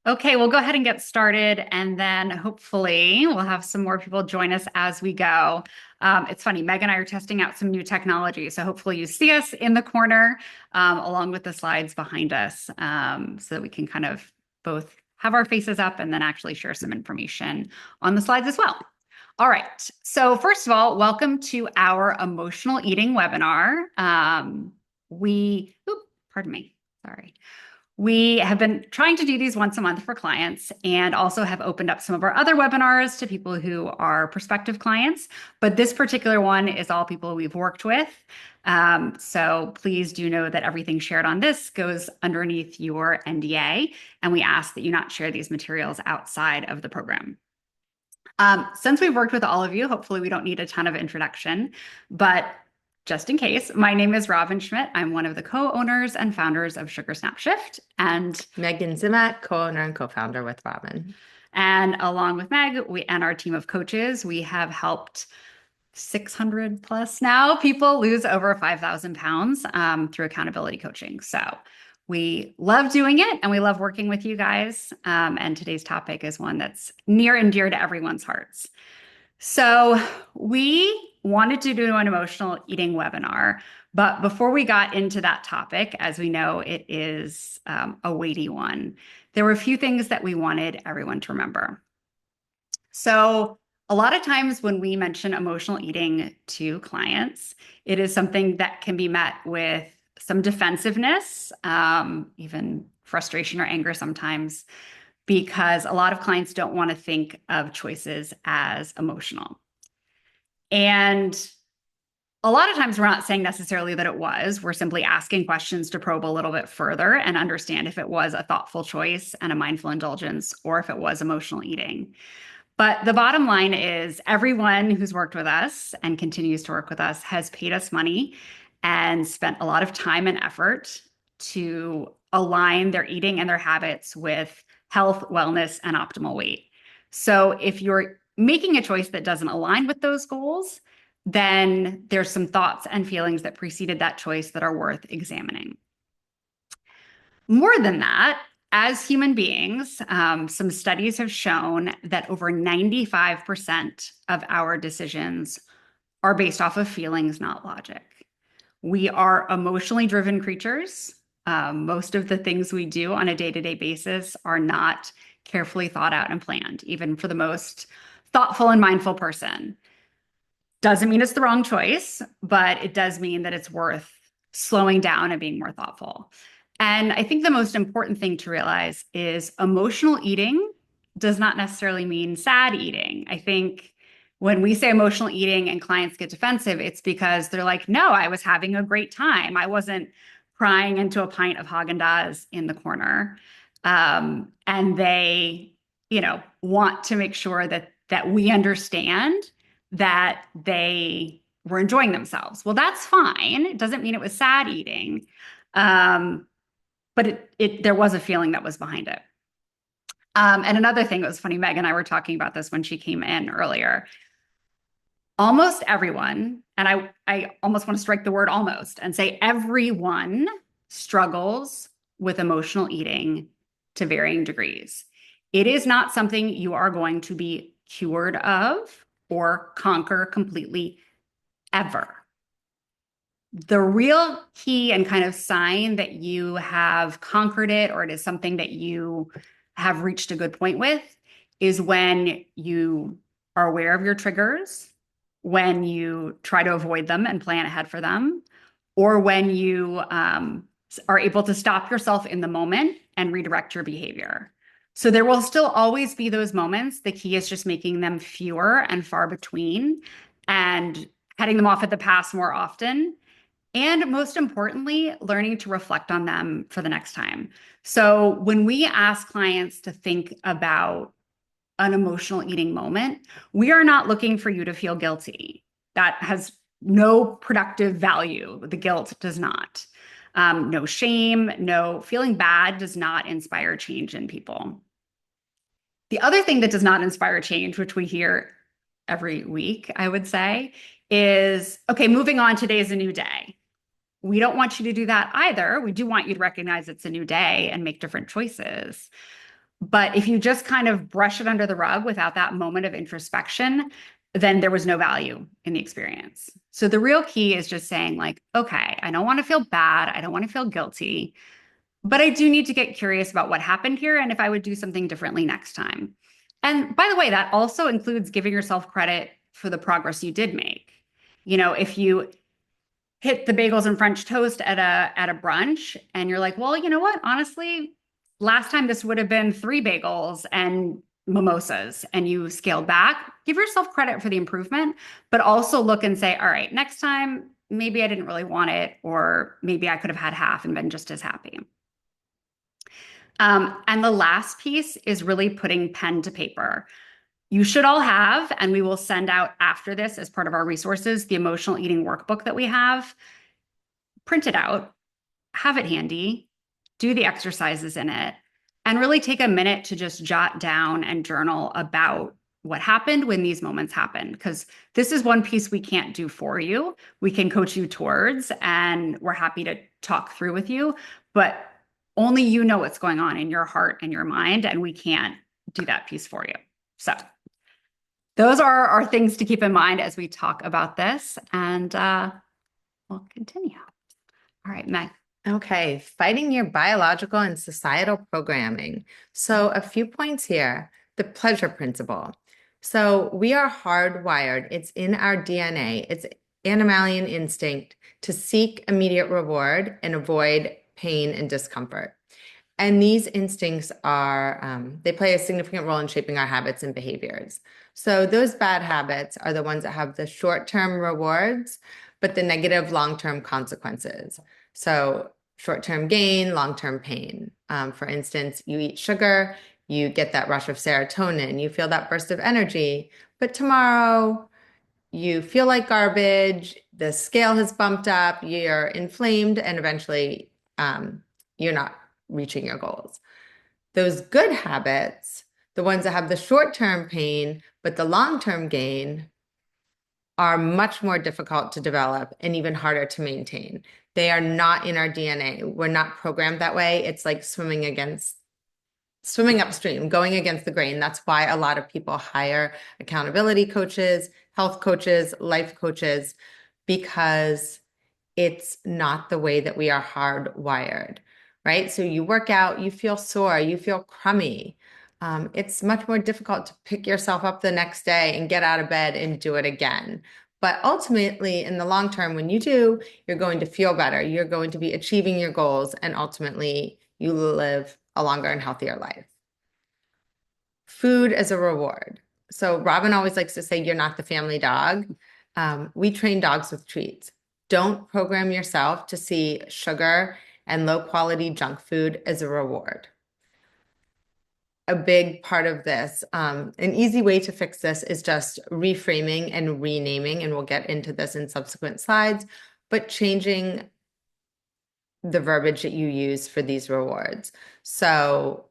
Okay, we'll go ahead and get started, and then hopefully we'll have some more people join us as we go. It's funny, Meg and I are testing out some new technology, so hopefully you see us in the corner along with the slides behind us so that we can kind of both have our faces up and then actually share some information on the slides as well. All right, so first of all, welcome to our emotional eating webinar. Pardon me, sorry. We have been trying to do these once a month for clients and also have opened up some of our other webinars to people who are prospective clients. But this particular one is all people we've worked with. So please do know that everything shared on this goes underneath your NDA, and we ask that you not share these materials outside of the program. Since we've worked with all of you, hopefully we don't need a ton of introduction, but just in case, my name is Robin Schmidt. I'm one of the co-owners and founders of Sugar Snap Shift. And Megan Zimak, co-owner and co-founder with Robin. And along with Meg, and our team of coaches, we have helped 600 plus now people lose over 5,000 pounds through accountability coaching. So we love doing it and we love working with you guys. And today's topic is one that's near and dear to everyone's hearts. So we wanted to do an emotional eating webinar, but before we got into that topic, as we know, it is a weighty one. There were a few things that we wanted everyone to remember. So a lot of times when we mention emotional eating to clients, it is something that can be met with some defensiveness, even frustration or anger sometimes, because a lot of clients don't want to think of choices as emotional. And a lot of times we're not saying necessarily that it was. We're simply asking questions to probe a little bit further and understand if it was a thoughtful choice and a mindful indulgence or if it was emotional eating. But the bottom line is everyone who's worked with us and continues to work with us has paid us money and spent a lot of time and effort to align their eating and their habits with health, wellness, and optimal weight. So if you're making a choice that doesn't align with those goals, then there's some thoughts and feelings that preceded that choice that are worth examining. More than that, as human beings, some studies have shown that over 95% of our decisions are based off of feelings, not logic. We are emotionally driven creatures. Most of the things we do on a day-to-day basis are not carefully thought out and planned, even for the most thoughtful and mindful person. Doesn't mean it's the wrong choice, but it does mean that it's worth slowing down and being more thoughtful. And I think the most important thing to realize is emotional eating does not necessarily mean sad eating. I think when we say emotional eating and clients get defensive, it's because they're like, no, I was having a great time. I wasn't crying into a pint of Haagen-Dazs in the corner. And they, want to make sure that we understand that they were enjoying themselves. Well, that's fine. It doesn't mean it was sad eating. But there was a feeling that was behind it. And another thing that was funny, Meg and I were talking about this when she came in earlier. Almost everyone, and I almost want to strike the word almost and say everyone struggles with emotional eating to varying degrees. It is not something you are going to be cured of or conquer completely ever. The real key and kind of sign that you have conquered it or it is something that you have reached a good point with is when you are aware of your triggers, when you try to avoid them and plan ahead for them, or when you are able to stop yourself in the moment and redirect your behavior. So there will still always be those moments. The key is just making them fewer and far between and heading them off at the pass more often. And most importantly, learning to reflect on them for the next time. So when we ask clients to think about an emotional eating moment, we are not looking for you to feel guilty. That has no productive value. The guilt does not. No shame, no feeling bad does not inspire change in people. The other thing that does not inspire change, which we hear every week, I would say, is, okay, moving on, today is a new day. We don't want you to do that either. We do want you to recognize it's a new day and make different choices. But if you just kind of brush it under the rug without that moment of introspection, then there was no value in the experience. So the real key is just saying, like, okay, I don't want to feel bad. I don't want to feel guilty, but I do need to get curious about what happened here and if I would do something differently next time. And by the way, that also includes giving yourself credit for the progress you did make. If you hit the bagels and French toast at a brunch and you're like, well, you know what? Honestly, last time this would have been 3 bagels and mimosas and you scaled back, give yourself credit for the improvement, but also look and say, all right, next time, maybe I didn't really want it, or maybe I could have had half and been just as happy. And the last piece is really putting pen to paper. You should all have, and we will send out after this as part of our resources, the emotional eating workbook that we have. Print it out, have it handy, do the exercises in it, and really take a minute to just jot down and journal about what happened when these moments happened. Because this is one piece we can't do for you. We can coach you towards, and we're happy to talk through with you, but only you know what's going on in your heart and your mind, and we can't do that piece for you. So those are our things to keep in mind as we talk about this, and we'll continue. All right, Meg. Okay, fighting your biological and societal programming. So a few points here. The pleasure principle. So we are hardwired. It's in our DNA. It's animalian instinct to seek immediate reward and avoid pain and discomfort. And these instincts they play a significant role in shaping our habits and behaviors. So those bad habits are the ones that have the short-term rewards, but the negative long-term consequences. So short-term gain, long-term pain. For instance, you eat sugar, you get that rush of serotonin, you feel that burst of energy, but tomorrow you feel like garbage, the scale has bumped up, you're inflamed, and eventually you're not reaching your goals. Those good habits, the ones that have the short-term pain, but the long-term gain, are much more difficult to develop and even harder to maintain. They are not in our DNA. We're not programmed that way. It's like swimming upstream, going against the grain. That's why a lot of people hire accountability coaches, health coaches, life coaches, because it's not the way that we are hardwired, right? So you work out, you feel sore, you feel crummy. It's much more difficult to pick yourself up the next day and get out of bed and do it again. But ultimately, in the long term, when you do, you're going to feel better. You're going to be achieving your goals, and ultimately, you live a longer and healthier life. Food as a reward. So Robin always likes to say, you're not the family dog. We train dogs with treats. Don't program yourself to see sugar and low-quality junk food as a reward. A big part of this, an easy way to fix this is just reframing and renaming, and we'll get into this in subsequent slides, but changing the verbiage that you use for these rewards. So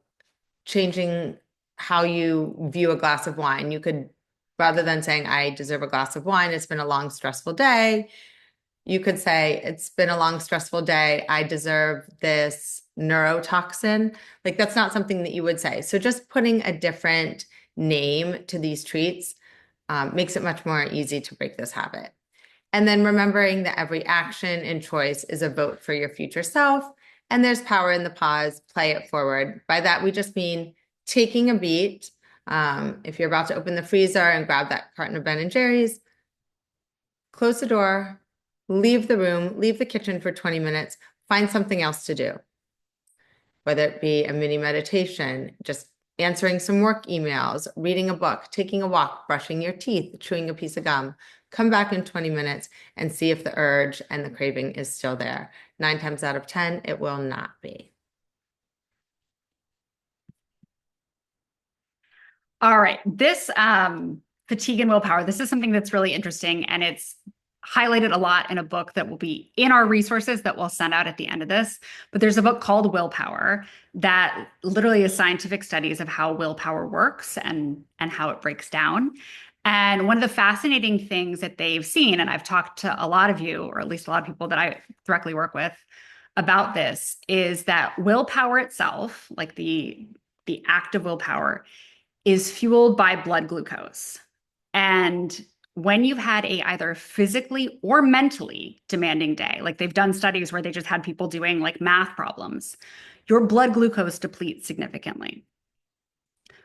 changing how you view a glass of wine. You could, rather than saying, I deserve a glass of wine, it's been a long, stressful day, you could say, it's been a long, stressful day, I deserve this neurotoxin. Like, that's not something that you would say. So just putting a different name to these treats makes it much more easy to break this habit. And then remembering that every action and choice is a vote for your future self, and there's power in the pause, play it forward. By that, we just mean taking a beat. If you're about to open the freezer and grab that carton of Ben & Jerry's, close the door, leave the room, leave the kitchen for 20 minutes, find something else to do. Whether it be a mini meditation, just answering some work emails, reading a book, taking a walk, brushing your teeth, chewing a piece of gum. Come back in 20 minutes and see if the urge and the craving is still there. 9 times out of 10, it will not be. All right. This fatigue and willpower, this is something that's really interesting, and it's highlighted a lot in a book that will be in our resources that we'll send out at the end of this. But there's a book called Willpower that literally is scientific studies of how willpower works and how it breaks down. And one of the fascinating things that they've seen, and I've talked to a lot of you, or at least a lot of people that I directly work with about this, is that willpower itself, like the the active willpower, is fueled by blood glucose. And when you've had a either physically or mentally demanding day, like they've done studies where they just had people doing like math problems, your blood glucose depletes significantly.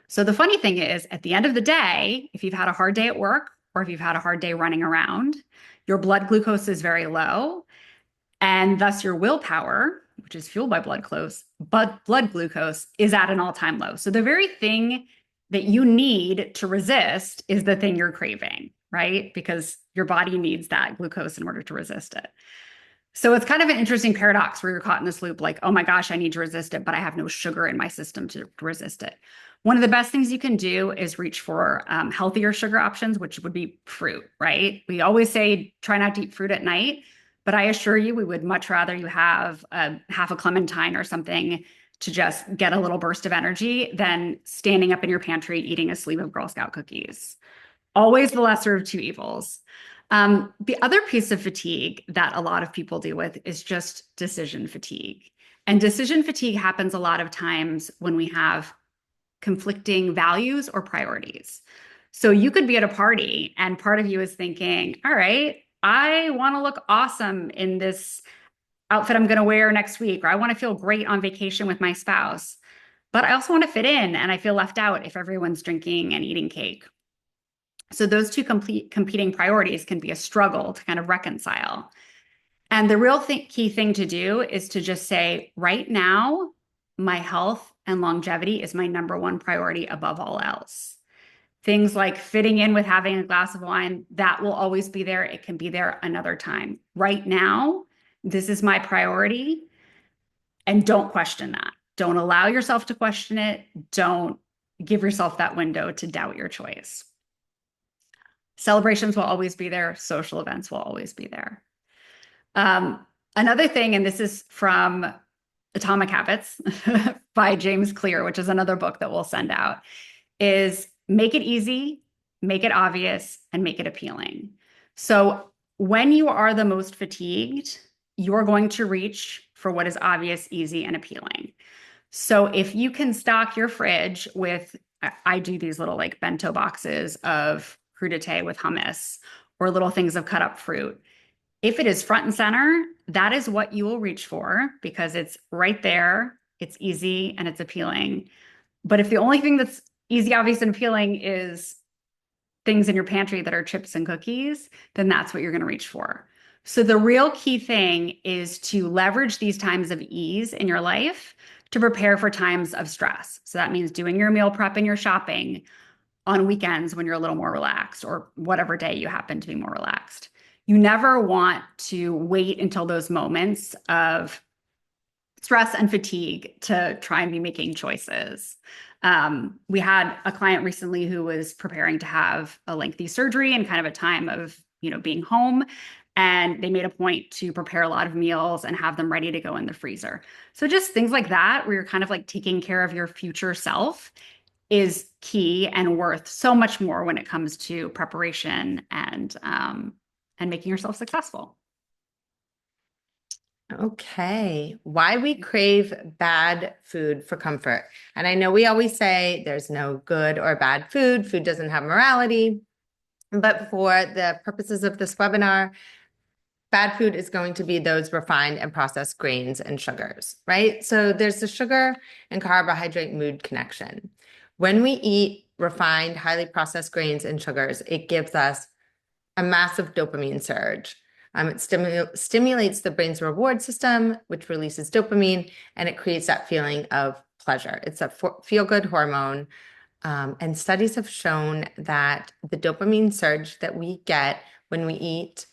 So the funny thing is, at the end of the day, if you've had a hard day at work or if you've had a hard day running around, your blood glucose is very low, and thus your willpower, which is fueled by blood glucose, is at an all-time low. So the very thing that you need to resist is the thing you're craving, right? Because your body needs that glucose in order to resist it. So it's kind of an interesting paradox where you're caught in this loop, like, oh my gosh, I need to resist it, but I have no sugar in my system to resist it. One of the best things you can do is reach for healthier sugar options, which would be fruit, right? We always say try not to eat fruit at night, but I assure you, we would much rather you have half a clementine or something to just get a little burst of energy than standing up in your pantry eating a sleeve of Girl Scout cookies. Always the lesser of two evils. The other piece of fatigue that a lot of people deal with is just decision fatigue. And decision fatigue happens a lot of times when we have conflicting values or priorities. So you could be at a party and part of you is thinking, all right, I want to look awesome in this outfit I'm going to wear next week, or I want to feel great on vacation with my spouse, but I also want to fit in and I feel left out if everyone's drinking and eating cake. So those two competing priorities can be a struggle to kind of reconcile. And the real key thing to do is to just say, right now, my health and longevity is my number one priority above all else. Things like fitting in with having a glass of wine, that will always be there. It can be there another time. Right now, this is my priority. And don't question that. Don't allow yourself to question it. Don't give yourself that window to doubt your choice. Celebrations will always be there. Social events will always be there. Another thing, and this is from Atomic Habits by James Clear, which is another book that we'll send out, is make it easy, make it obvious, and make it appealing. So when you are the most fatigued, you're going to reach for what is obvious, easy, and appealing. So if you can stock your fridge with, I do these little like bento boxes of crudité with hummus or little things of cut up fruit. If it is front and center, that is what you will reach for because it's right there, it's easy, and it's appealing. But if the only thing that's easy, obvious, and appealing is things in your pantry that are chips and cookies, then that's what you're going to reach for. So the real key thing is to leverage these times of ease in your life to prepare for times of stress. So that means doing your meal prep and your shopping on weekends when you're a little more relaxed or whatever day you happen to be more relaxed. You never want to wait until those moments of stress and fatigue to try and be making choices. We had a client recently who was preparing to have a lengthy surgery and kind of a time of, being home. And they made a point to prepare a lot of meals and have them ready to go in the freezer. So just things like that, where you're kind of like taking care of your future self is key and worth so much more when it comes to preparation and making yourself successful. Okay. Why we crave bad food for comfort. And I know we always say there's no good or bad food. Food doesn't have morality. But for the purposes of this webinar, bad food is going to be those refined and processed grains and sugars, right? So there's the sugar and carbohydrate mood connection. When we eat refined, highly processed grains and sugars, it gives us a massive dopamine surge. It stimulates the brain's reward system, which releases dopamine, and it creates that feeling of pleasure. It's a feel-good hormone. And studies have shown that the dopamine surge that we get when we eat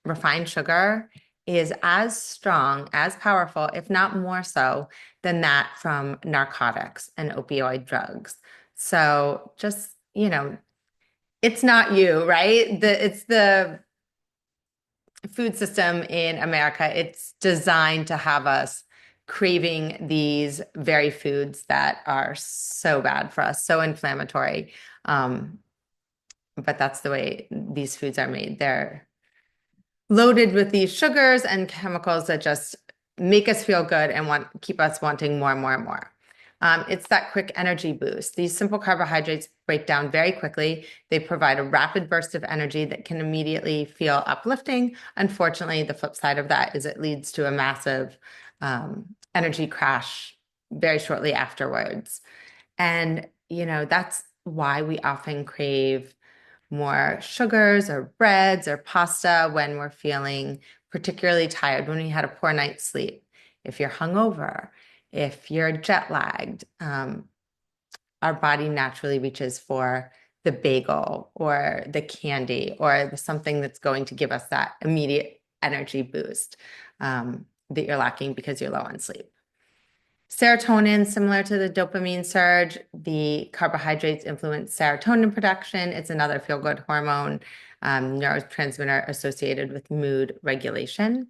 refined sugar is as strong, as powerful, if not more so, than that from narcotics and opioid drugs. So just, it's not you, right? It's the food system in America. It's designed to have us craving these very foods that are so bad for us, so inflammatory. But that's the way these foods are made. They're loaded with these sugars and chemicals that just make us feel good and keep us wanting more and more and more. It's that quick energy boost. These simple carbohydrates break down very quickly. They provide a rapid burst of energy that can immediately feel uplifting. Unfortunately, the flip side of that is it leads to a massive energy crash very shortly afterwards. And, that's why we often crave more sugars or breads or pasta when we're feeling particularly tired, when we had a poor night's sleep, if you're hungover, if you're jet lagged, our body naturally reaches for the bagel or the candy or something that's going to give us that immediate energy boost that you're lacking because you're low on sleep. Serotonin, similar to the dopamine surge, the carbohydrates influence serotonin production. It's another feel-good hormone, neurotransmitter associated with mood regulation.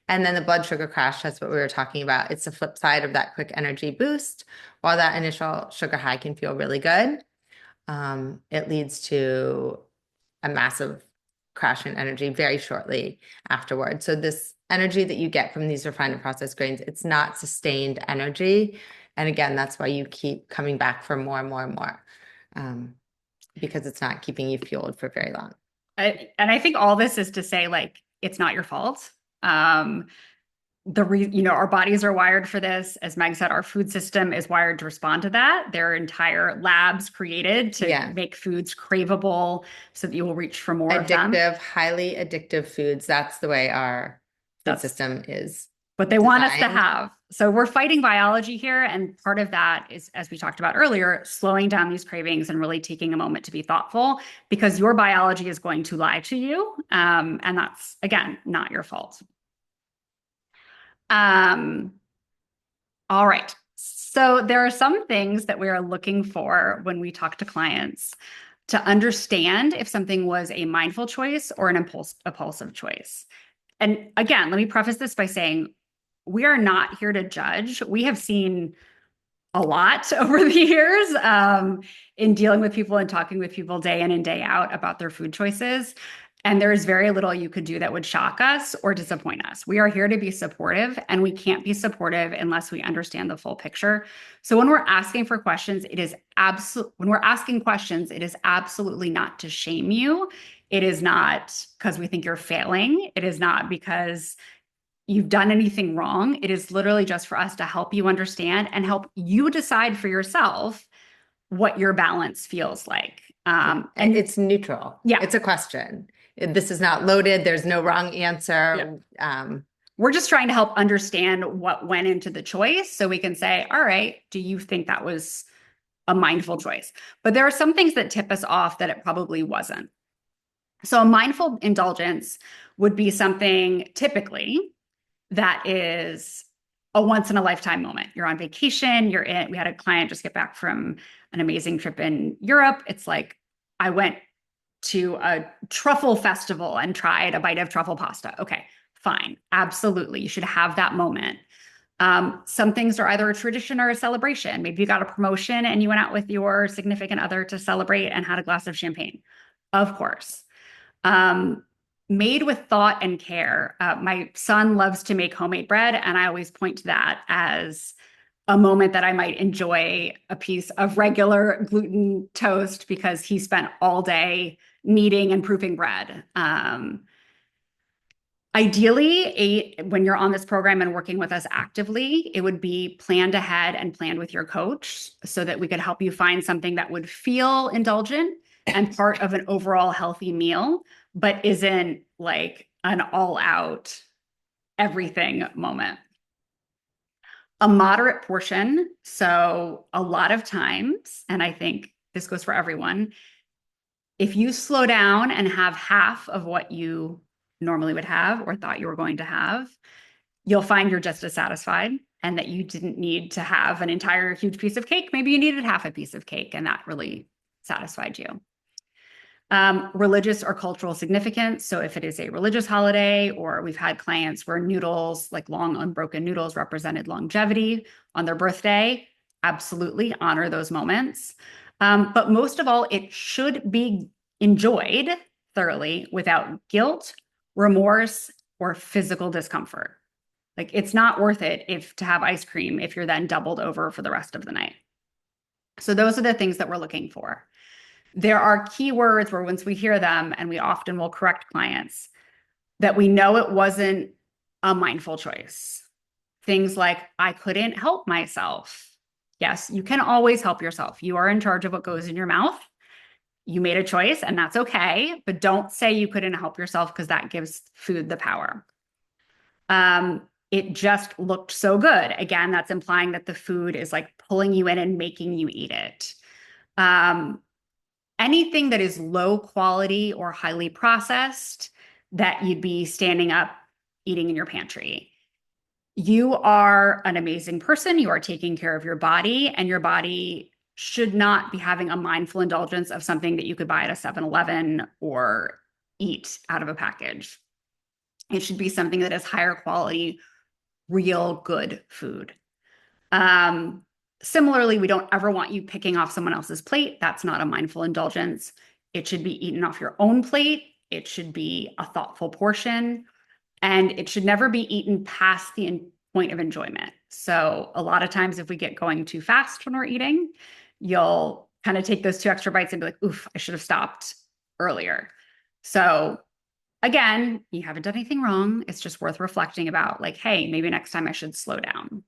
And then the blood sugar crash, that's what we were talking about. It's the flip side of that quick energy boost. While that initial sugar high can feel really good, it leads to a massive crash in energy very shortly afterwards. So this energy that you get from these refined and processed grains, it's not sustained energy. And again, that's why you keep coming back for more and more and more, because it's not keeping you fueled for very long. And I think all this is to say, like, it's not your fault. Our bodies are wired for this. As Meg said, our food system is wired to respond to that. There are entire labs created to make foods craveable so that you will reach for more of them. Addictive, highly addictive foods. That's the way our food system is. What they want us to have. So we're fighting biology here. And part of that is, as we talked about earlier, slowing down these cravings and really taking a moment to be thoughtful, because your biology is going to lie to you. And that's, again, not your fault. All right. So there are some things that we are looking for when we talk to clients to understand if something was a mindful choice or an impulsive choice. And again, let me preface this by saying we are not here to judge. We have seen a lot over the years in dealing with people and talking with people day in and day out about their food choices. And there is very little you could do that would shock us or disappoint us. We are here to be supportive, and we can't be supportive unless we understand the full picture. So when we're asking for questions, it is absolutely not to shame you. It is not because we think you're failing. It is not because you've done anything wrong. It is literally just for us to help you understand and help you decide for yourself what your balance feels like. And it's neutral. Yeah. It's a question. This is not loaded. There's no wrong answer. Yeah. We're just trying to help understand what went into the choice so we can say, all right, do you think that was a mindful choice? But there are some things that tip us off that it probably wasn't. So a mindful indulgence would be something typically that is a once in a lifetime moment. You're on vacation, we had a client just get back from an amazing trip in Europe. It's like, I went to a truffle festival and tried a bite of truffle pasta. Okay, fine. Absolutely. You should have that moment. Some things are either a tradition or a celebration. Maybe you got a promotion and you went out with your significant other to celebrate and had a glass of champagne. Of course. Made with thought and care. My son loves to make homemade bread, and I always point to that as a moment that I might enjoy a piece of regular gluten toast because he spent all day kneading and proofing bread. Ideally, when you're on this program and working with us actively, it would be planned ahead and planned with your coach so that we could help you find something that would feel indulgent and part of an overall healthy meal, but isn't like an all-out everything moment. A moderate portion. So a lot of times, and I think this goes for everyone, if you slow down and have half of what you normally would have or thought you were going to have, you'll find you're just as satisfied and that you didn't need to have an entire huge piece of cake. Maybe you needed half a piece of cake and that really satisfied you. Religious or cultural significance. So if it is a religious holiday, or we've had clients where noodles, like long unbroken noodles, represented longevity on their birthday, absolutely honor those moments. But most of all, it should be enjoyed thoroughly without guilt, remorse, or physical discomfort. Like it's not worth it if to have ice cream if you're then doubled over for the rest of the night. So those are the things that we're looking for. There are keywords where once we hear them, and we often will correct clients, that we know it wasn't a mindful choice. Things like, I couldn't help myself. Yes, you can always help yourself. You are in charge of what goes in your mouth. You made a choice, and that's okay. But don't say you couldn't help yourself because that gives food the power. It just looked so good. Again, that's implying that the food is like pulling you in and making you eat it. Anything that is low quality or highly processed that you'd be standing up eating in your pantry. You are an amazing person. You are taking care of your body, and your body should not be having a mindful indulgence of something that you could buy at a 7-Eleven or eat out of a package. It should be something that is higher quality, real good food. Similarly, we don't ever want you picking off someone else's plate. That's not a mindful indulgence. It should be eaten off your own plate. It should be a thoughtful portion, and it should never be eaten past the point of enjoyment. So a lot of times if we get going too fast when we're eating, you'll kind of take those 2 extra bites and be like, oof, I should have stopped earlier. So again, you haven't done anything wrong. It's just worth reflecting about, like, hey, maybe next time I should slow down.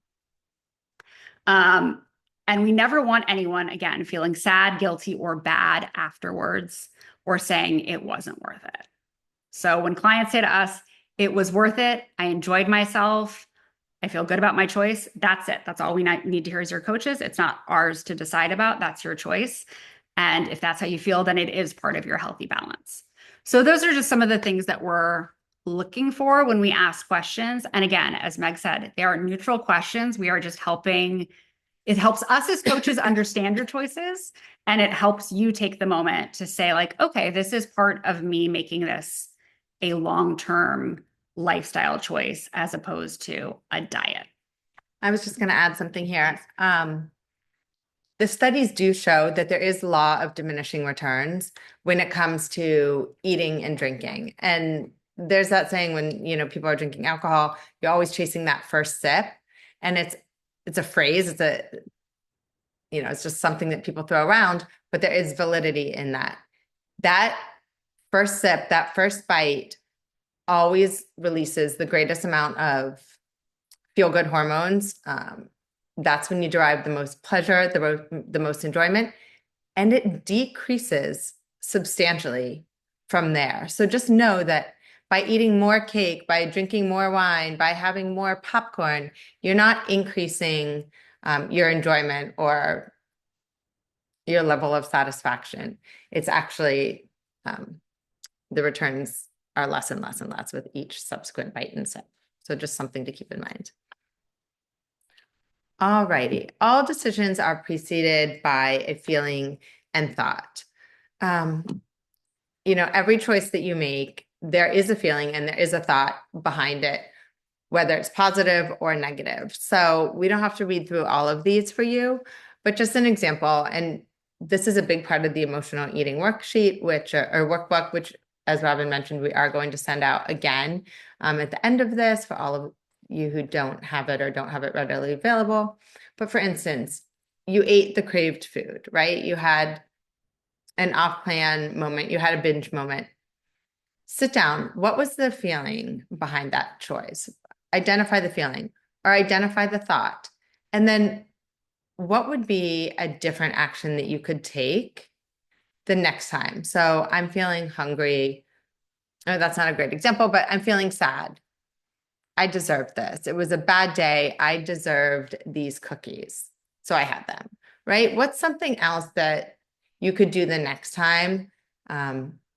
And we never want anyone, again, feeling sad, guilty, or bad afterwards, or saying it wasn't worth it. So when clients say to us, it was worth it, I enjoyed myself, I feel good about my choice, that's it. That's all we need to hear as your coaches. It's not ours to decide about. That's your choice. And if that's how you feel, then it is part of your healthy balance. So those are just some of the things that we're looking for when we ask questions. And again, as Meg said, they are neutral questions. We are just helping. It helps us as coaches understand your choices, and it helps you take the moment to say, like, okay, this is part of me making this a long-term lifestyle choice as opposed to a diet. I was just going to add something here. The studies do show that there is law of diminishing returns when it comes to eating and drinking. And there's that saying when, people are drinking alcohol, you're always chasing that first sip. And it's a phrase, it's just something that people throw around, but there is validity in that. That first sip, that first bite always releases the greatest amount of feel-good hormones. That's when you derive the most pleasure, the most enjoyment, and it decreases substantially from there. So just know that by eating more cake, by drinking more wine, by having more popcorn, you're not increasing your enjoyment or your level of satisfaction. It's actually the returns are less and less and less with each subsequent bite and sip. So just something to keep in mind. All righty. All decisions are preceded by a feeling and thought. Every choice that you make, there is a feeling and there is a thought behind it, whether it's positive or negative. So we don't have to read through all of these for you, but just an example. And this is a big part of the emotional eating worksheet, or workbook, which, as Robin mentioned, we are going to send out again at the end of this for all of you who don't have it or don't have it readily available. But for instance, you ate the craved food, right? You had an off-plan moment, you had a binge moment. Sit down. What was the feeling behind that choice? Identify the feeling or identify the thought. And then what would be a different action that you could take the next time? So I'm feeling hungry. Oh, that's not a great example, but I'm feeling sad. I deserved this. It was a bad day. I deserved these cookies. So I had them, right? What's something else that you could do the next time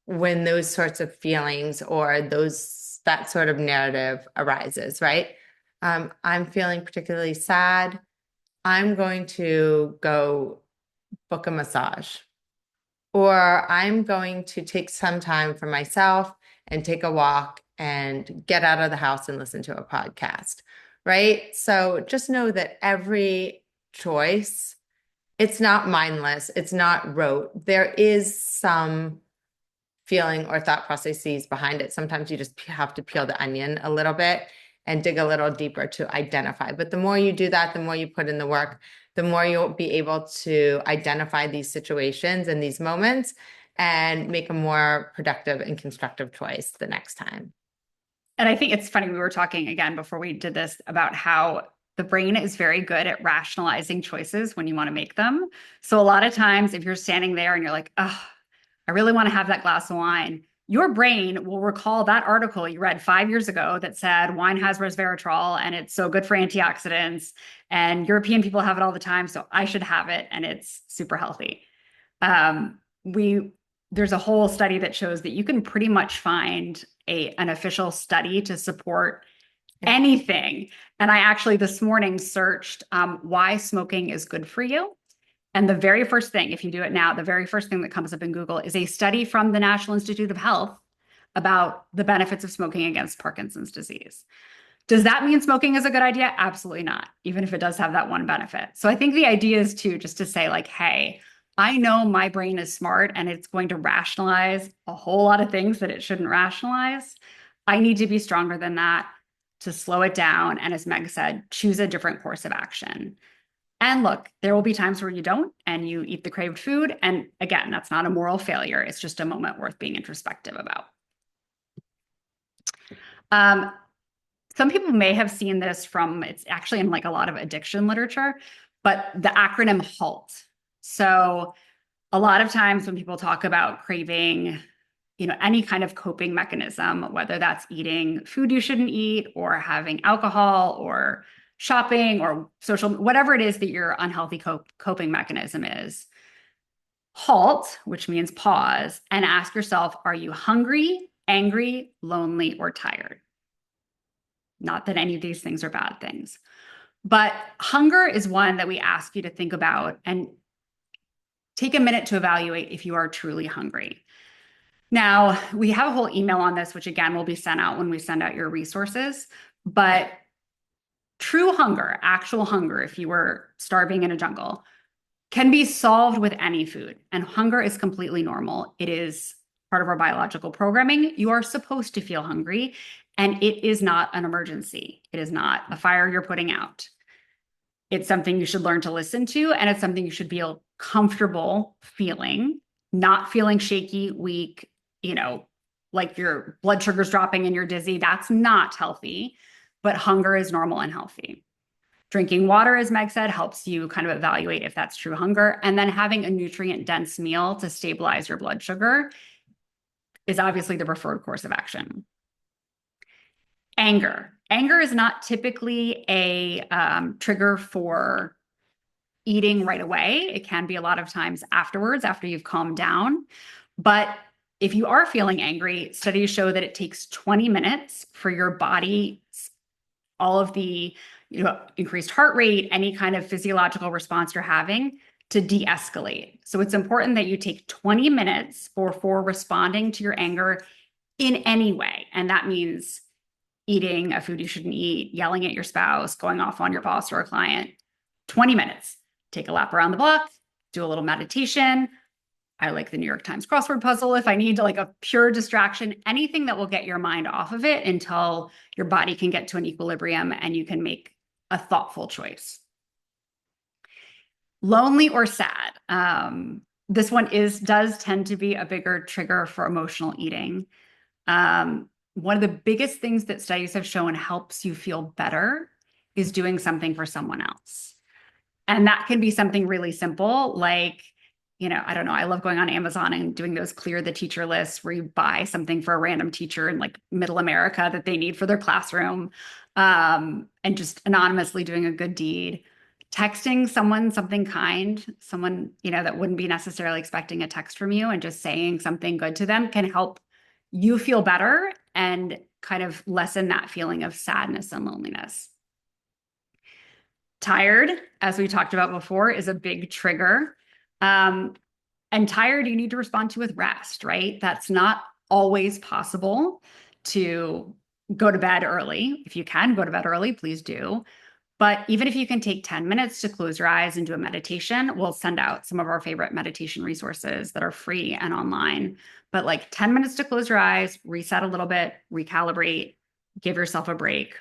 when those sorts of feelings or that sort of narrative arises, right? I'm feeling particularly sad. I'm going to go book a massage, or I'm going to take some time for myself and take a walk and get out of the house and listen to a podcast, right? So just know that every choice, it's not mindless, it's not rote. There is some feeling or thought processes behind it. Sometimes you just have to peel the onion a little bit and dig a little deeper to identify. But the more you do that, the more you put in the work, the more you'll be able to identify these situations and these moments and make a more productive and constructive choice the next time. And I think it's funny, we were talking again before we did this about how the brain is very good at rationalizing choices when you want to make them. So a lot of times, if you're standing there and you're like, oh, I really want to have that glass of wine, your brain will recall that article you read 5 years ago that said wine has resveratrol and it's so good for antioxidants, and European people have it all the time, so I should have it and it's super healthy. We There's a whole study that shows that you can pretty much find an official study to support anything. And I actually this morning searched why smoking is good for you. And the very first thing, if you do it now, the very first thing that comes up in Google is a study from the National Institute of Health about the benefits of smoking against Parkinson's disease. Does that mean smoking is a good idea? Absolutely not, even if it does have that one benefit. So I think the idea is just to say like, hey, I know my brain is smart and it's going to rationalize a whole lot of things that it shouldn't rationalize. I need to be stronger than that to slow it down. And as Meg said, choose a different course of action. And look, there will be times where you don't and you eat the craved food. And again, that's not a moral failure. It's just a moment worth being introspective about. Some people may have seen this from, it's actually in like a lot of addiction literature, but the acronym HALT. So a lot of times when people talk about craving, any kind of coping mechanism, whether that's eating food you shouldn't eat or having alcohol or shopping or social, whatever it is that your unhealthy coping mechanism is, halt, which means pause, and ask yourself, are you hungry, angry, lonely, or tired? Not that any of these things are bad things, but hunger is one that we ask you to think about and take a minute to evaluate if you are truly hungry. Now, we have a whole email on this, which again will be sent out when we send out your resources, but true hunger, actual hunger, if you were starving in a jungle, can be solved with any food. And hunger is completely normal. It is part of our biological programming. You are supposed to feel hungry, and it is not an emergency. It is not a fire you're putting out. It's something you should learn to listen to, and it's something you should feel comfortable feeling, not feeling shaky, weak, like your blood sugar's dropping and you're dizzy. That's not healthy, but hunger is normal and healthy. Drinking water, as Meg said, helps you kind of evaluate if that's true hunger. And then having a nutrient-dense meal to stabilize your blood sugar is obviously the preferred course of action. Anger. Anger is not typically a trigger for eating right away. It can be a lot of times afterwards, after you've calmed down. But if you are feeling angry, studies show that it takes 20 minutes for your body, all of the increased heart rate, any kind of physiological response you're having, to de-escalate. So it's important that you take 20 minutes for responding to your anger in any way. And that means eating a food you shouldn't eat, yelling at your spouse, going off on your boss or a client. 20 minutes. Take a lap around the block, do a little meditation. I like the New York Times crossword puzzle if I need like a pure distraction, anything that will get your mind off of it until your body can get to an equilibrium and you can make a thoughtful choice. Lonely or sad. This one does tend to be a bigger trigger for emotional eating. One of the biggest things that studies have shown helps you feel better is doing something for someone else. And that can be something really simple, like, I don't know, I love going on Amazon and doing those clear the teacher lists where you buy something for a random teacher in like middle America that they need for their classroom, and just anonymously doing a good deed. Texting someone something kind, someone, that wouldn't be necessarily expecting a text from you, and just saying something good to them can help you feel better and kind of lessen that feeling of sadness and loneliness. Tired, as we talked about before, is a big trigger. And tired, you need to respond to with rest, right? That's not always possible to go to bed early. If you can go to bed early, please do. But even if you can take 10 minutes to close your eyes and do a meditation, we'll send out some of our favorite meditation resources that are free and online. But like 10 minutes to close your eyes, reset a little bit, recalibrate, give yourself a break.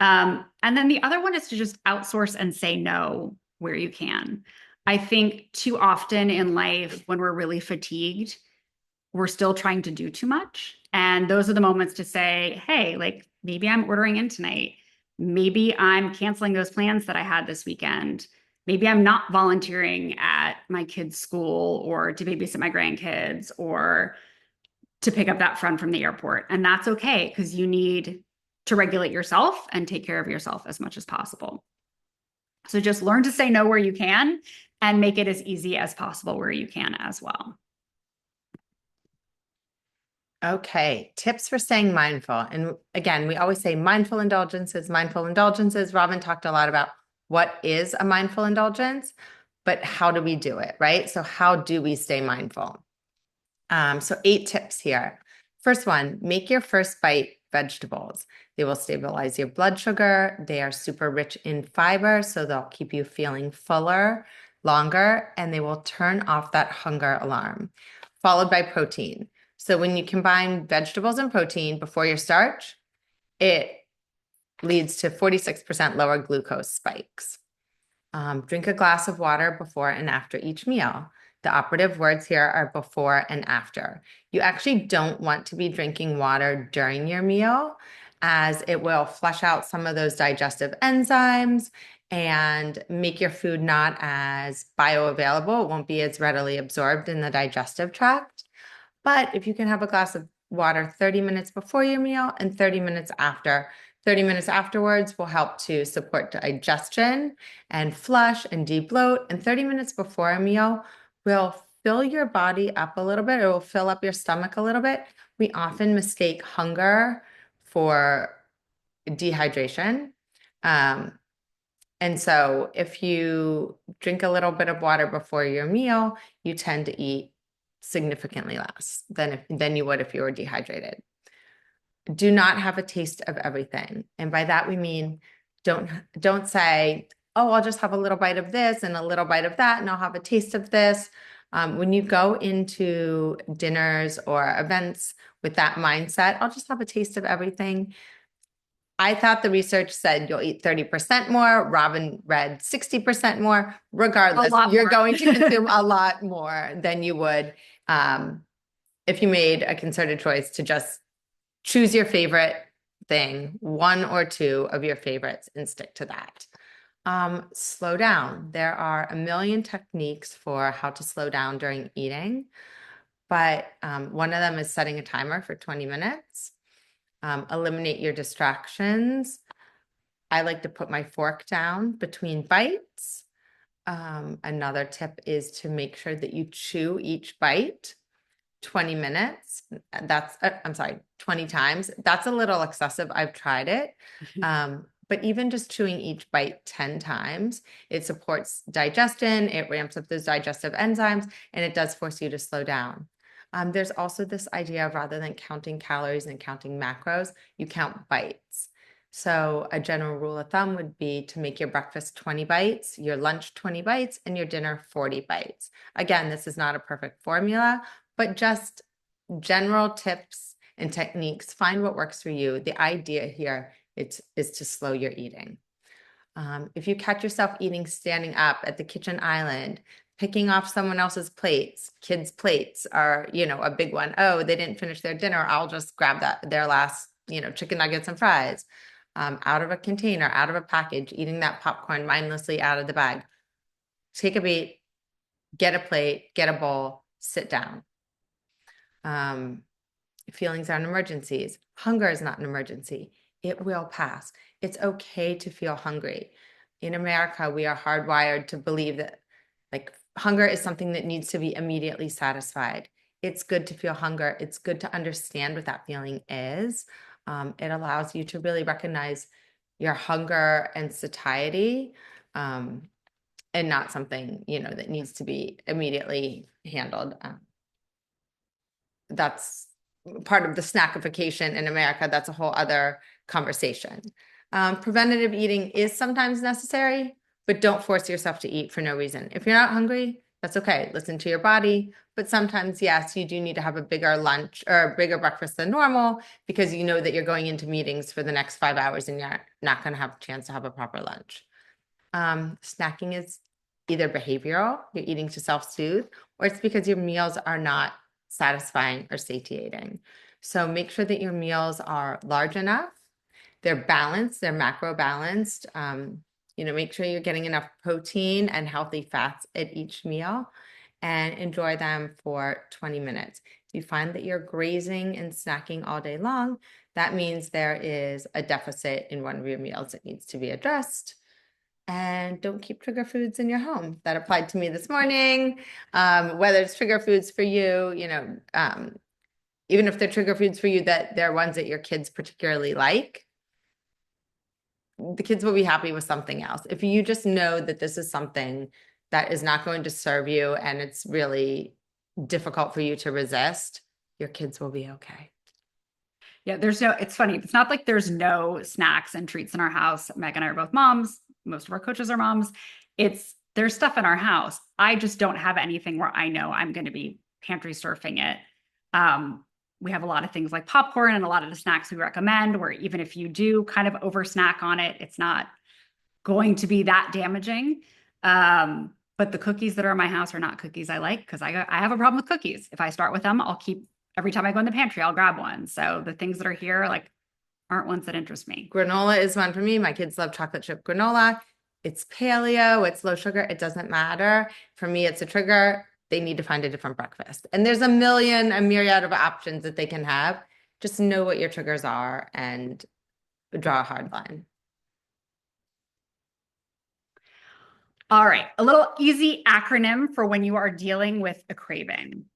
And then the other one is to just outsource and say no where you can. I think too often in life, when we're really fatigued, we're still trying to do too much. And those are the moments to say, hey, like maybe I'm ordering in tonight. Maybe I'm canceling those plans that I had this weekend. Maybe I'm not volunteering at my kids' school or to babysit my grandkids or to pick up that friend from the airport. And that's okay because you need to regulate yourself and take care of yourself as much as possible. So just learn to say no where you can and make it as easy as possible where you can as well. Okay, tips for staying mindful. And again, we always say mindful indulgences, mindful indulgences. Robin talked a lot about what is a mindful indulgence, but how do we do it, right? So how do we stay mindful? So 8 tips here. First one, make your first bite vegetables. They will stabilize your blood sugar. They are super rich in fiber, so they'll keep you feeling fuller longer, and they will turn off that hunger alarm. Followed by protein. So when you combine vegetables and protein before your starch, it leads to 46% lower glucose spikes. Drink a glass of water before and after each meal. The operative words here are before and after. You actually don't want to be drinking water during your meal, as it will flush out some of those digestive enzymes and make your food not as bioavailable. It won't be as readily absorbed in the digestive tract. But if you can have a glass of water 30 minutes before your meal and 30 minutes after, 30 minutes afterwards will help to support digestion and flush and de-bloat. And 30 minutes before a meal will fill your body up a little bit. It will fill up your stomach a little bit. We often mistake hunger for dehydration. And so if you drink a little bit of water before your meal, you tend to eat significantly less than you would if you were dehydrated. Do not have a taste of everything. And by that we mean don't say, oh, I'll just have a little bite of this and a little bite of that, and I'll have a taste of this. When you go into dinners or events with that mindset, I'll just have a taste of everything. I thought the research said you'll eat 30% more. Robin read 60% more. Regardless, you're going to consume a lot more than you would if you made a concerted choice to just choose your favorite thing, 1 or 2 of your favorites, and stick to that. Slow down. There are a million techniques for how to slow down during eating, but one of them is setting a timer for 20 minutes. Eliminate your distractions. I like to put my fork down between bites. Another tip is to make sure that you chew each bite 20 minutes. I'm sorry, 20 times. That's a little excessive. I've tried it. But even just chewing each bite 10 times, it supports digestion, it ramps up those digestive enzymes, and it does force you to slow down. There's also this idea of, rather than counting calories and counting macros, you count bites. So a general rule of thumb would be to make your breakfast 20 bites, your lunch 20 bites, and your dinner 40 bites. Again, this is not a perfect formula, but just general tips and techniques. Find what works for you. The idea here is to slow your eating. If you catch yourself eating standing up at the kitchen island, picking off someone else's plates, kids' plates are, a big one. Oh, they didn't finish their dinner. I'll just grab their last, chicken nuggets and fries. Out of a container, out of a package, eating that popcorn mindlessly out of the bag. Take a beat, get a plate, get a bowl, sit down. Feelings aren't emergencies. Hunger is not an emergency. It will pass. It's okay to feel hungry. In America, we are hardwired to believe that hunger is something that needs to be immediately satisfied. It's good to feel hunger. It's good to understand what that feeling is. It allows you to really recognize your hunger and satiety, and not something, that needs to be immediately handled. That's part of the snackification in America. That's a whole other conversation. Preventative eating is sometimes necessary, but don't force yourself to eat for no reason. If you're not hungry, That's okay. Listen to your body. But sometimes, yes, you do need to have a bigger lunch or a bigger breakfast than normal because you know that you're going into meetings for the next 5 hours and you're not going to have a chance to have a proper lunch. Snacking is either behavioral, you're eating to self-soothe, or it's because your meals are not satisfying or satiating. So make sure that your meals are large enough, they're balanced, they're macro balanced. Make sure you're getting enough protein and healthy fats at each meal and enjoy them for 20 minutes. If you find that you're grazing and snacking all day long, that means there is a deficit in one of your meals that needs to be addressed. And don't keep trigger foods in your home. That applied to me this morning. Whether it's trigger foods for you, even if they're trigger foods for you, that they're ones that your kids particularly like, the kids will be happy with something else. If you just know that this is something that is not going to serve you and it's really difficult for you to resist, your kids will be okay. Yeah, it's funny. It's not like there's no snacks and treats in our house. Meg and I are both moms. Most of our coaches are moms. There's stuff in our house. I just don't have anything where I know I'm going to be pantry surfing it. We have a lot of things like popcorn and a lot of the snacks we recommend where even if you do kind of over snack on it, it's not going to be that damaging. But the cookies that are in my house are not cookies I like because I have a problem with cookies. If I start with them, every time I go in the pantry, I'll grab one. So the things that are here aren't ones that interest me. Granola is one for me. My kids love chocolate chip granola. It's paleo, it's low sugar. It doesn't matter. For me, it's a trigger. They need to find a different breakfast. And there's a myriad of options that they can have. Just know what your triggers are and draw a hard line. All right, a little easy acronym for when you are dealing with a craving.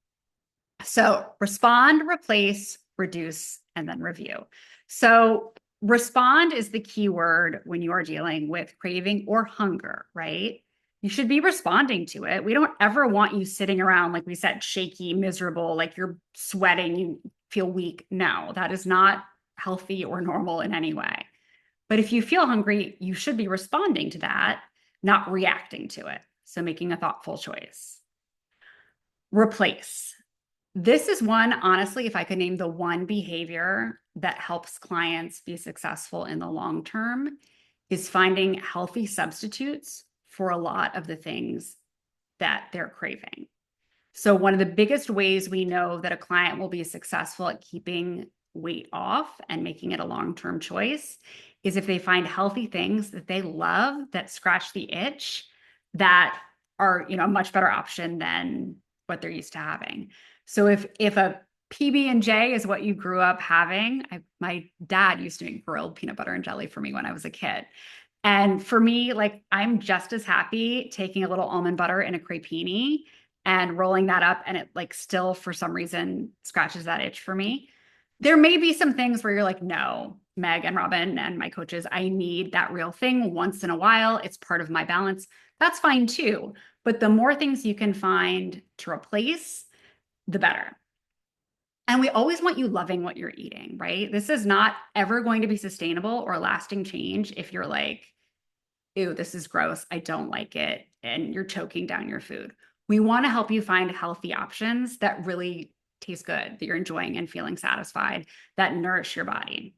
So respond, replace, reduce, and then review. So respond is the key word when you are dealing with craving or hunger, right? You should be responding to it. We don't ever want you sitting around, like we said, shaky, miserable, like you're sweating, you feel weak. No, that is not healthy or normal in any way. But if you feel hungry, you should be responding to that, not reacting to it. So making a thoughtful choice. Replace. This is one, honestly, if I could name the one behavior that helps clients be successful in the long term, is finding healthy substitutes for a lot of the things that they're craving. So one of the biggest ways we know that a client will be successful at keeping weight off and making it a long-term choice is if they find healthy things that they love that scratch the itch that are, a much better option than what they're used to having. So if a PB&J is what you grew up having, my dad used to make grilled peanut butter and jelly for me when I was a kid. And for me, I'm just as happy taking a little almond butter in a crepini and rolling that up, and it still for some reason scratches that itch for me. There may be some things where you're like, no, Meg and Robin and my coaches, I need that real thing once in a while. It's part of my balance. That's fine too. But the more things you can find to replace, the better. And we always want you loving what you're eating, right? This is not ever going to be sustainable or lasting change if you're like, ew, this is gross, I don't like it, and you're choking down your food. We want to help you find healthy options that really taste good, that you're enjoying and feeling satisfied, that nourish your body.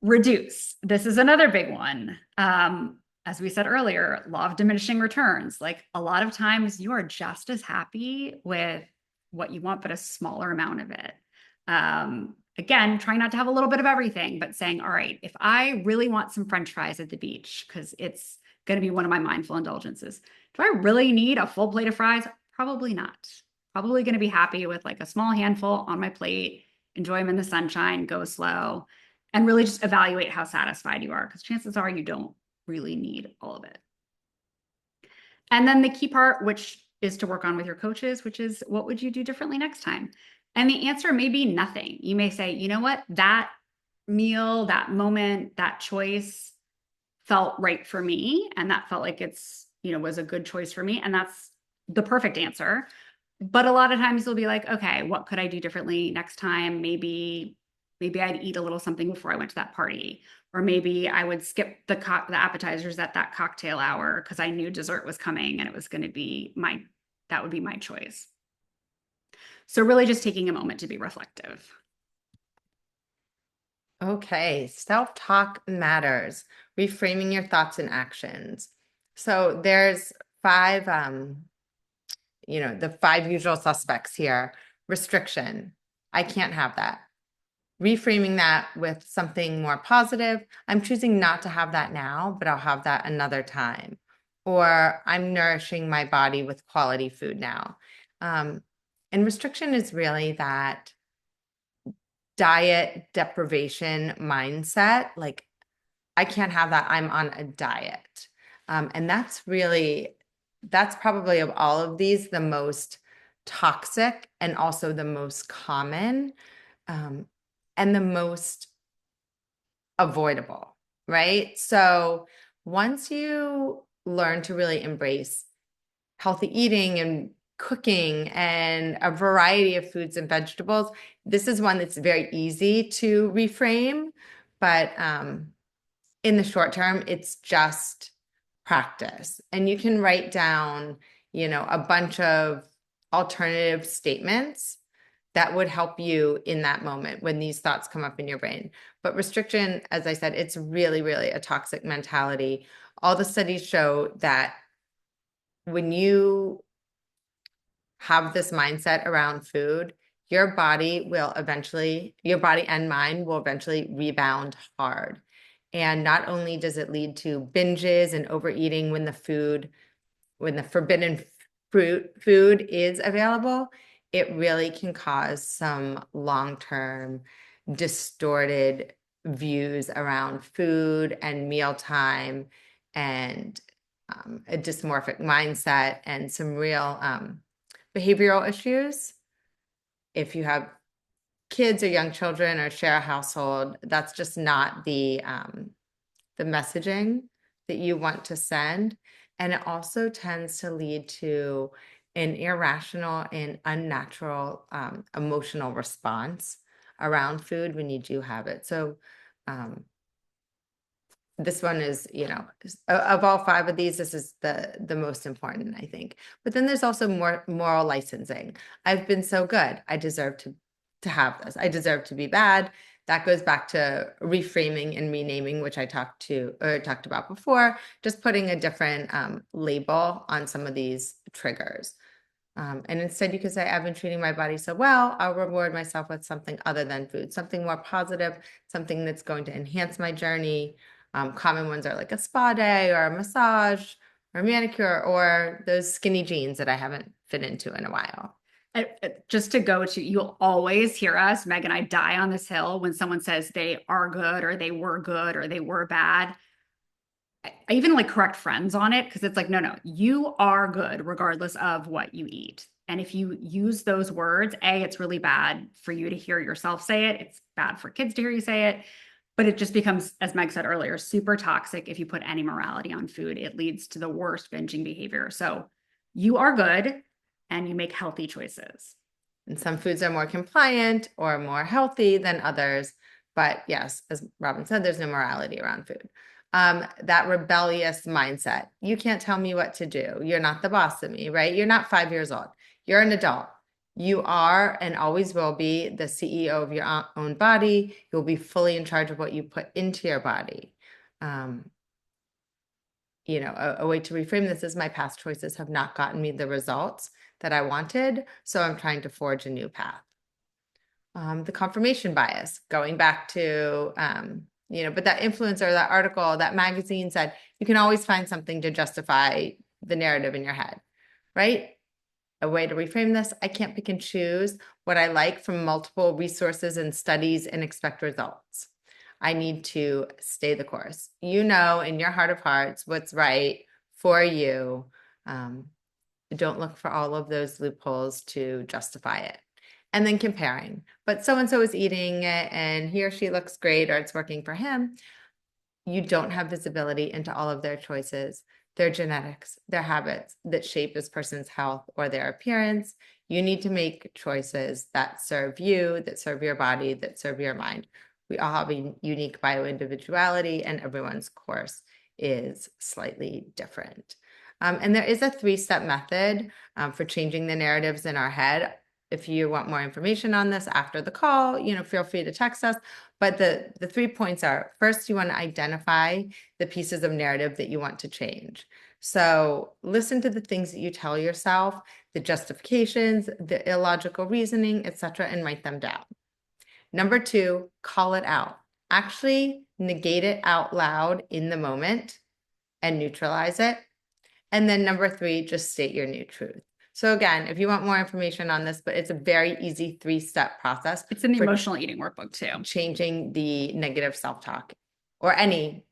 Reduce. This is another big one. As we said earlier, law of diminishing returns. A lot of times you are just as happy with what you want, but a smaller amount of it. Again, trying not to have a little bit of everything, but saying, all right, if I really want some French fries at the beach, because it's going to be one of my mindful indulgences, do I really need a full plate of fries? Probably not. Probably going to be happy with a small handful on my plate, enjoy them in the sunshine, go slow, and really just evaluate how satisfied you are, because chances are you don't really need all of it. And then the key part, which is to work on with your coaches, which is what would you do differently next time? And the answer may be nothing. You may say, you know what, that meal, that moment, that choice felt right for me. And that felt like was a good choice for me. And that's the perfect answer. But a lot of times you'll be like, okay, what could I do differently next time? Maybe Maybe I'd eat a little something before I went to that party. Or maybe I would skip the appetizers at that cocktail hour because I knew dessert was coming and it was going to be that would be my choice. So really just taking a moment to be reflective. Okay, self-talk matters. Reframing your thoughts and actions. So there's five, the five usual suspects here. Restriction. I can't have that. Reframing that with something more positive. I'm choosing not to have that now, but I'll have that another time. Or I'm nourishing my body with quality food now. And restriction is really that diet deprivation mindset. Like, I can't have that. I'm on a diet. And that's probably of all of these, the most toxic and also the most common, and the most avoidable, right? So once you learn to really embrace healthy eating and cooking and a variety of foods and vegetables, this is one that's very easy to reframe, but in the short term, it's just practice. And you can write down, a bunch of alternative statements that would help you in that moment when these thoughts come up in your brain. But restriction, as I said, it's really, really a toxic mentality. All the studies show that when you have this mindset around food, your body and mind will eventually rebound hard. And not only does it lead to binges and overeating when the forbidden food is available, it really can cause some long-term distorted views around food and mealtime and a dysmorphic mindset and some real behavioral issues. If you have kids or young children or share a household, that's just not the messaging that you want to send. And it also tends to lead to an irrational and unnatural emotional response around food when you do have it. So this one is, of all five of these, this is the most important, I think. But then there's also more moral licensing. I've been so good. I deserve to have this. I deserve to be bad. That goes back to reframing and renaming, which I talked about before, just putting a different label on some of these triggers. And instead you could say, I've been treating my body so well, I'll reward myself with something other than food, something more positive, something that's going to enhance my journey. Common ones are like a spa day or a massage or a manicure or those skinny jeans that I haven't fit into in a while. Just to go to, you'll always hear us, Meg and I, die on this hill when someone says they are good or they were bad. I even like correct friends on it because it's like, no, you are good regardless of what you eat. And if you use those words, it's really bad for you to hear yourself say it. It's bad for kids to hear you say it. But it just becomes, as Meg said earlier, super toxic if you put any morality on food. It leads to the worst binging behavior. So you are good and you make healthy choices. And some foods are more compliant or more healthy than others. But yes, as Robin said, there's no morality around food. That rebellious mindset. You can't tell me what to do. You're not the boss of me, right? You're not 5 years old. You're an adult. You are and always will be the CEO of your own body. You'll be fully in charge of what you put into your body. A way to reframe this is my past choices have not gotten me the results that I wanted, so I'm trying to forge a new path. The confirmation bias, going back to, but that influencer, that article, that magazine said, you can always find something to justify the narrative in your head, right? A way to reframe this, I can't pick and choose what I like from multiple resources and studies and expect results. I need to stay the course. In your heart of hearts, what's right for you. Don't look for all of those loopholes to justify it. And then comparing, but so-and-so is eating it and he or she looks great or it's working for him. You don't have visibility into all of their choices. their genetics, their habits that shape this person's health or their appearance. You need to make choices that serve you, that serve your body, that serve your mind. We all have a unique bioindividuality, and everyone's course is slightly different. And there is a 3-step method for changing the narratives in our head. If you want more information on this after the call, feel free to text us. But the 3 points are, first, you want to identify the pieces of narrative that you want to change. So listen to the things that you tell yourself, the justifications, the illogical reasoning, etc., and write them down. Number 2, call it out. Actually negate it out loud in the moment and neutralize it. And then number 3, just state your new truth. So again, if you want more information on this, but it's a very easy 3-step process. It's in the emotional eating workbook too. Changing the negative self-talk or any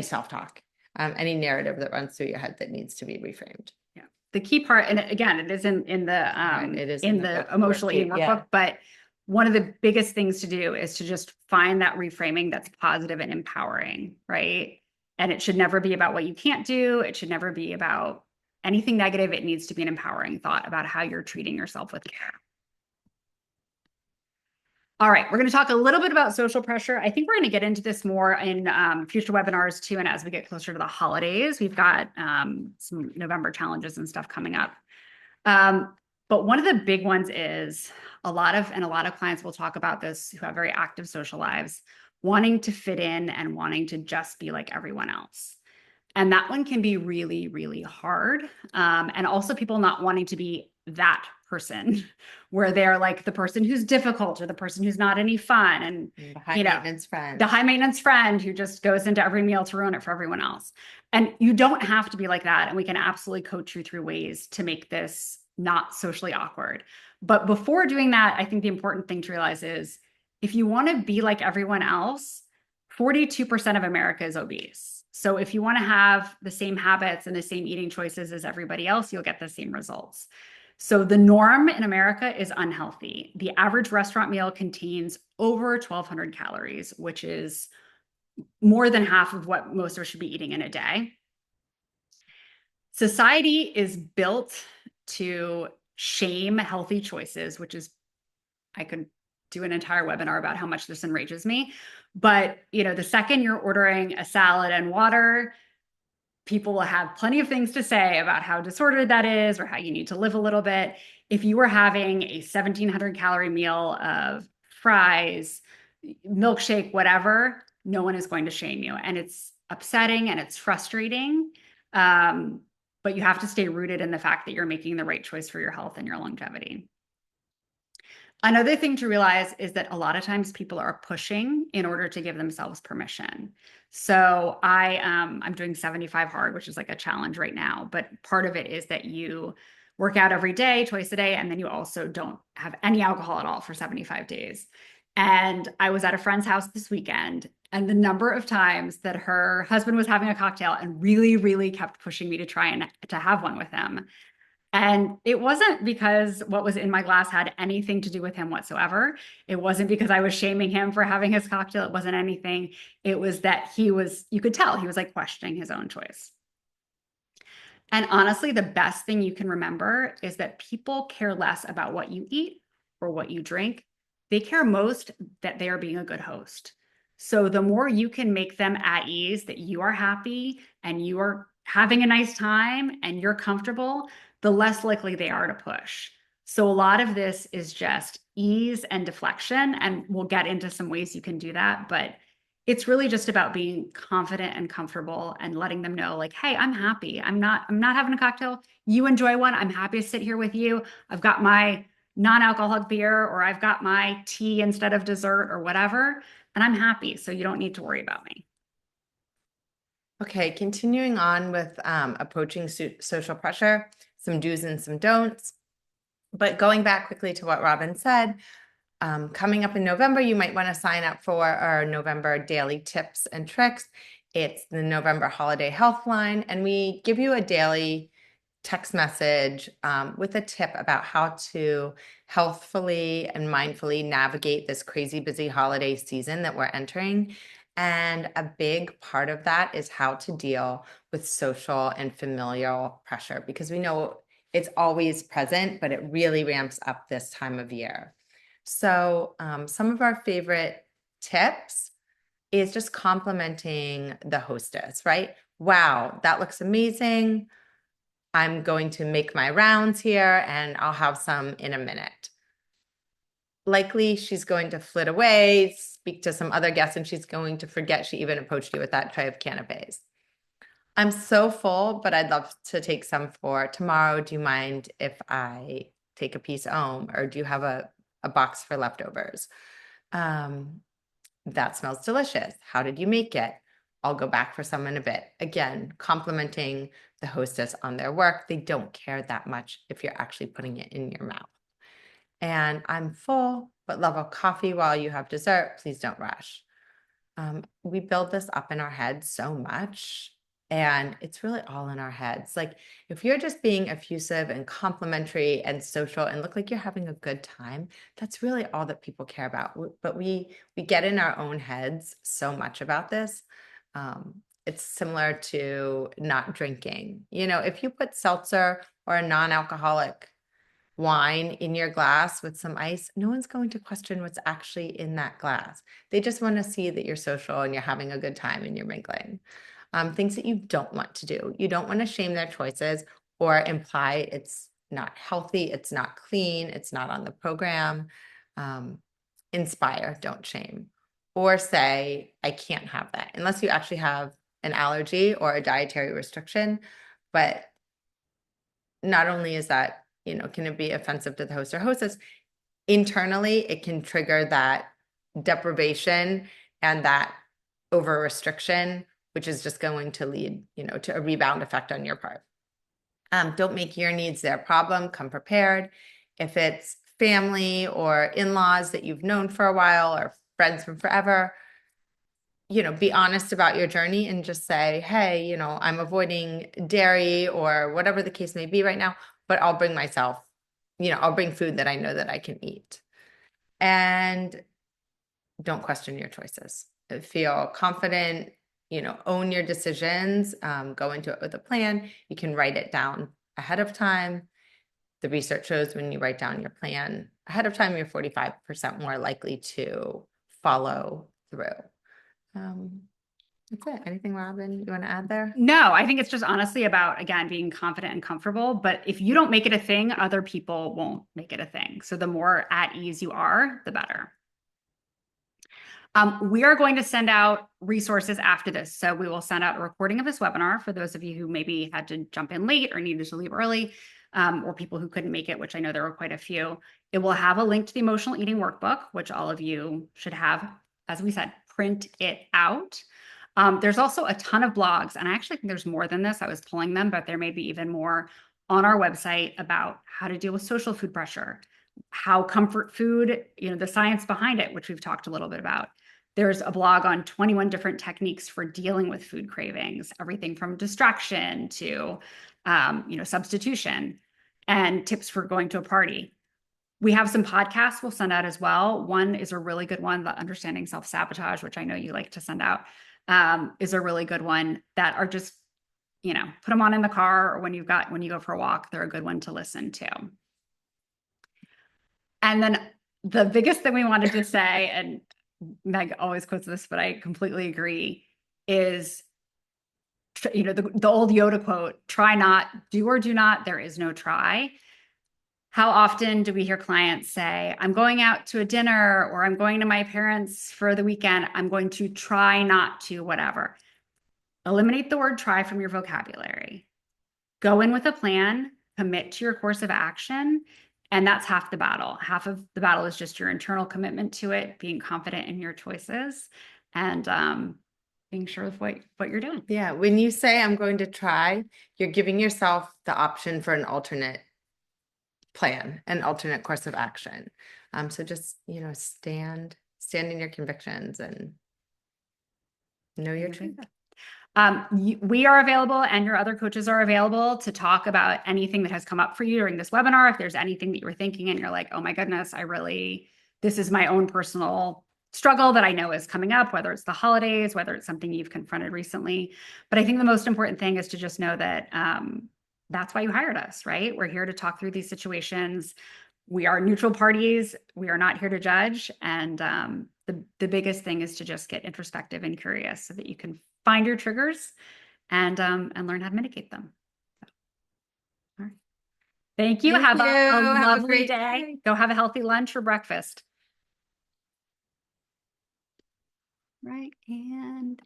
self-talk, any narrative that runs through your head that needs to be reframed. Yeah. The key part, and again, it is in the emotional eating workbook, but one of the biggest things to do is to just find that reframing that's positive and empowering, right? And it should never be about what you can't do. It should never be about anything negative. It needs to be an empowering thought about how you're treating yourself with care. All right, we're going to talk a little bit about social pressure. I think we're going to get into this more in future webinars too. And as we get closer to the holidays, we've got some November challenges and stuff coming up. But one of the big ones is a lot of clients will talk about this who have very active social lives, wanting to fit in and wanting to just be like everyone else. And that one can be really, really hard. And also people not wanting to be that person where they're like the person who's difficult or the person who's not any fun. And the high maintenance friend. The high maintenance friend who just goes into every meal to ruin it for everyone else. And you don't have to be like that. And we can absolutely coach you through ways to make this not socially awkward. But before doing that, I think the important thing to realize is if you want to be like everyone else, 42% of America is obese. So if you want to have the same habits and the same eating choices as everybody else, you'll get the same results. So the norm in America is unhealthy. The average restaurant meal contains over 1,200 calories, which is more than half of what most of us should be eating in a day. Society is built to shame healthy choices, which is, I could do an entire webinar about how much this enrages me. But, the second you're ordering a salad and water, people will have plenty of things to say about how disordered that is or how you need to live a little bit. If you were having a 1,700 calorie meal of fries, milkshake, whatever, no one is going to shame you. And it's upsetting and it's frustrating. But you have to stay rooted in the fact that you're making the right choice for your health and your longevity. Another thing to realize is that a lot of times people are pushing in order to give themselves permission. So I'm doing 75 hard, which is like a challenge right now. But part of it is that you work out every day, twice a day, and then you also don't have any alcohol at all for 75 days. And I was at a friend's house this weekend, and the number of times that her husband was having a cocktail and really, really kept pushing me to try and to have one with him. And it wasn't because what was in my glass had anything to do with him whatsoever. It wasn't because I was shaming him for having his cocktail. It wasn't anything. It was that you could tell he was like questioning his own choice. And honestly, the best thing you can remember is that people care less about what you eat or what you drink. They care most that they are being a good host. So the more you can make them at ease, that you are happy and you are having a nice time and you're comfortable, the less likely they are to push. So a lot of this is just ease and deflection, and we'll get into some ways you can do that, but it's really just about being confident and comfortable and letting them know like, hey, I'm happy. I'm not having a cocktail. You enjoy one. I'm happy to sit here with you. I've got my non-alcoholic beer, or I've got my tea instead of dessert or whatever, and I'm happy. So you don't need to worry about me. Okay, continuing on with approaching social pressure, some do's and some don'ts. But going back quickly to what Robin said, coming up in November, you might want to sign up for our November daily tips and tricks. It's the November Holiday Helpline, and we give you a daily text message with a tip about how to healthfully and mindfully navigate this crazy busy holiday season that we're entering. And a big part of that is how to deal with social and familial pressure, because we know it's always present, but it really ramps up this time of year. So some of our favorite tips is just complimenting the hostess, right? Wow, that looks amazing. I'm going to make my rounds here and I'll have some in a minute. Likely she's going to flit away, speak to some other guests, and she's going to forget she even approached you with that tray of canapes. I'm so full, but I'd love to take some for tomorrow. Do you mind if I take a piece home, or do you have a box for leftovers? That smells delicious. How did you make it? I'll go back for some in a bit. Again, complimenting the hostess on their work. They don't care that much if you're actually putting it in your mouth. And I'm full, but love a coffee while you have dessert. Please don't rush. We build this up in our heads so much, and it's really all in our heads. Like, if you're just being effusive and complimentary and social and look like you're having a good time, that's really all that people care about. But we get in our own heads so much about this. It's similar to not drinking. You know, if you put seltzer or a non-alcoholic wine in your glass with some ice, no one's going to question what's actually in that glass. They just want to see that you're social and you're having a good time and you're mingling. Things that you don't want to do. You don't want to shame their choices or imply it's not healthy, it's not clean, it's not on the program. Inspire, don't shame. Or say, I can't have that, unless you actually have an allergy or a dietary restriction. But not only is that, can it be offensive to the host or hostess, internally, it can trigger that deprivation and that over restriction, which is just going to lead, to a rebound effect on your part. Don't make your needs their problem. Come prepared. If it's family or in-laws that you've known for a while or friends from forever, be honest about your journey and just say, hey, I'm avoiding dairy or whatever the case may be right now, but I'll bring myself, I'll bring food that I know that I can eat. And don't question your choices. Feel confident, own your decisions, go into it with a plan. You can write it down ahead of time. The research shows when you write down your plan ahead of time, you're 45% more likely to follow through. That's it. Anything, Robin, you want to add there? No, I think it's just honestly about, again, being confident and comfortable. But if you don't make it a thing, other people won't make it a thing. So the more at ease you are, the better. We are going to send out resources after this. So we will send out a recording of this webinar for those of you who maybe had to jump in late or needed to leave early, or people who couldn't make it, which I know there were quite a few. It will have a link to the emotional eating workbook, which all of you should have, as we said, print it out. There's also a ton of blogs, and I actually think there's more than this. I was pulling them, but there may be even more on our website about how to deal with social food pressure, how comfort food, the science behind it, which we've talked a little bit about. There's a blog on 21 different techniques for dealing with food cravings, everything from distraction to, substitution, and tips for going to a party. We have some podcasts we'll send out as well. One is a really good one, the Understanding Self-Sabotage, which I know you like to send out, is a really good one that are just, put them on in the car or when you go for a walk, they're a good one to listen to. And then the biggest thing we wanted to say, and Meg always quotes this, but I completely agree, is, the old Yoda quote, try not, do or do not, there is no try. How often do we hear clients say, I'm going out to a dinner or I'm going to my parents for the weekend, I'm going to try not to, whatever. Eliminate the word try from your vocabulary. Go in with a plan, commit to your course of action, and that's half the battle. Half of the battle is just your internal commitment to it, being confident in your choices, and being sure of what you're doing. Yeah, when you say I'm going to try, you're giving yourself the option for an alternate plan, an alternate course of action. So just, stand in your convictions and know your truth. We are available and your other coaches are available to talk about anything that has come up for you during this webinar. If there's anything that you were thinking and you're like, oh my goodness, this is my own personal struggle that I know is coming up, whether it's the holidays, whether it's something you've confronted recently. But I think the most important thing is to just know that that's why you hired us, right? We're here to talk through these situations. We are neutral parties. We are not here to judge. And the biggest thing is to just get introspective and curious so that you can find your triggers and learn how to mitigate them. So, all right. Thank you. Thank Have you. a Have a lovely great day. day. Go have a healthy lunch or breakfast. Right. And